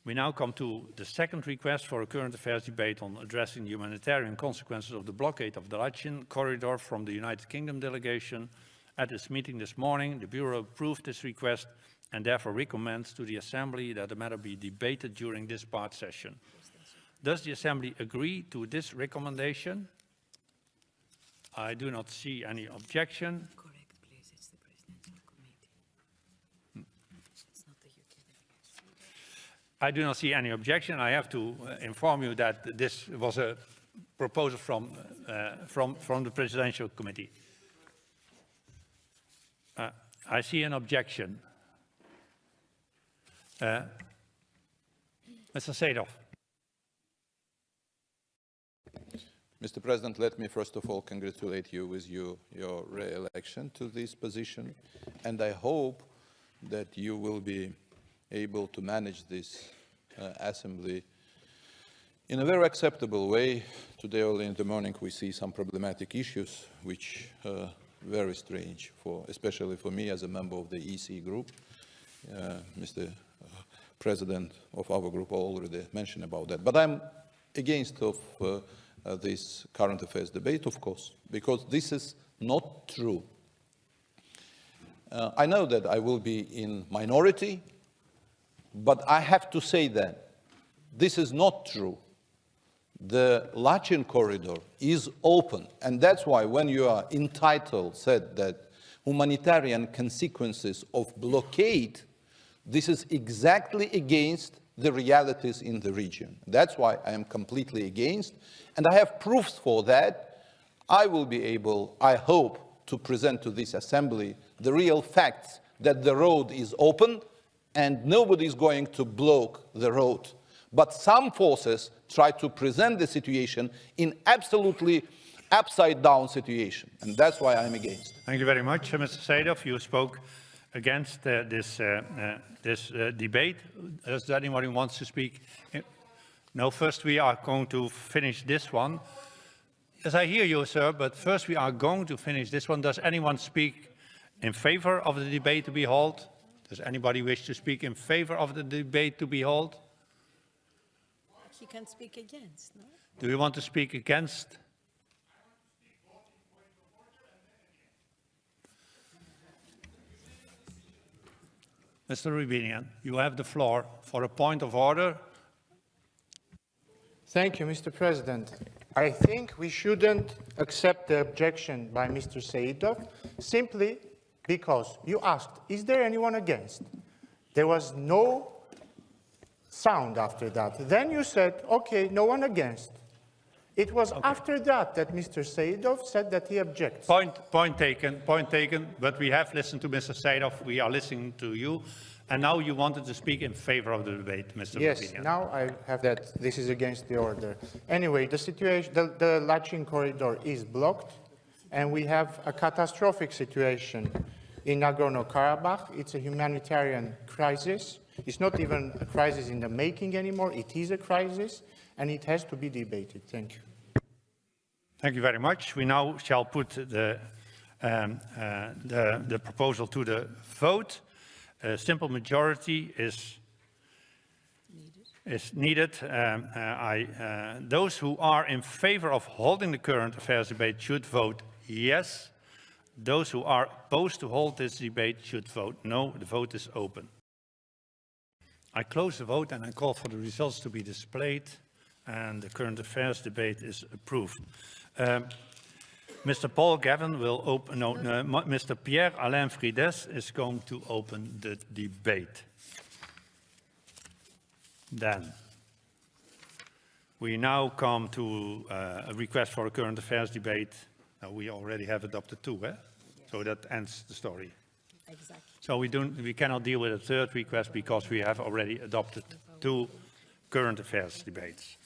We now come to the second request for a current affairs debate on addressing the humanitarian consequences of the blockade of the Lachin corridor from the United Kingdom delegation. At its meeting this morning, the Bureau approved this request and therefore recommends to the Assembly that the matter be debated during this part session. Does the Assembly agree to this recommendation? I do not see any objection. Correct, please. It's the Presidential Committee. It's not the UK delegation. I do not see any objection. I have to inform you that this was a proposal from the Presidential Committee. I see an objection. Mr. Seedorf. Mr. President, let me first of all congratulate you with your re-election to this position, and I hope that you will be able to manage this Assembly in a very acceptable way. Today early in the morning we see some problematic issues which are very strange, especially for me as a member of the EC group. Mr. President of our group already mentioned about that. But I'm against this current affairs debate, of course, because this is not true. I know that I will be in minority, but I have to say that this is not true. The Lachin corridor is open, and that's why when you are entitled said that humanitarian consequences of blockade, this is exactly against the realities in the region. That's why I am completely against, and I have proofs for that. I will be able, I hope, to present to this Assembly the real facts that the road is open and nobody is going to block the road. But some forces try to present the situation in absolutely upside-down situation, and that's why I'm against. Thank you very much, Mr. Seedorf. You spoke against this debate. Is there anyone who wants to speak? No, first we are going to finish this one. Yes, I hear you, sir, but first we are going to finish this one. Does anyone speak in favor of the debate to be held? Does anybody wish to speak in favor of the debate to be held? He can speak against, no? Do you want to speak against? Mr. Rubinian, you have the floor for a point of order. Thank you, Mr. President. I think we shouldn't accept the objection by Mr. Seedorf simply because you asked, is there anyone against? There was no sound after that. Then you said, okay, no one against. It was after that that Mr. Seedorf said that he objects. Point taken, but we have listened to Mr. Seedorf, we are listening to you, and now you wanted to speak in favor of the debate, Mr. Yes, Rubinian. now I have that this is against the order. Anyway, the situation, the Lachin corridor is blocked, and we have a catastrophic situation in Nagorno-Karabakh. It's a humanitarian crisis. It's not even a crisis in the making anymore. It is a crisis, and it has to be debated. Thank you. Thank you very much. We now shall put the proposal to the vote. A simple majority is needed. Those who are in favor of holding the current affairs debate should vote yes. Those who are opposed to hold this debate should vote no. The vote is open. I close the vote and I call for the results to be displayed, and the current affairs debate is approved. Mr. Paul Gavin will open, Mr. Pierre-Alain Frides is going to open the debate. Then, we now come to a request for a current affairs debate. Now, we already have adopted two, eh? Yes. So that ends the story. Exactly. So we cannot deal with a third request because we have already adopted two current affairs debates.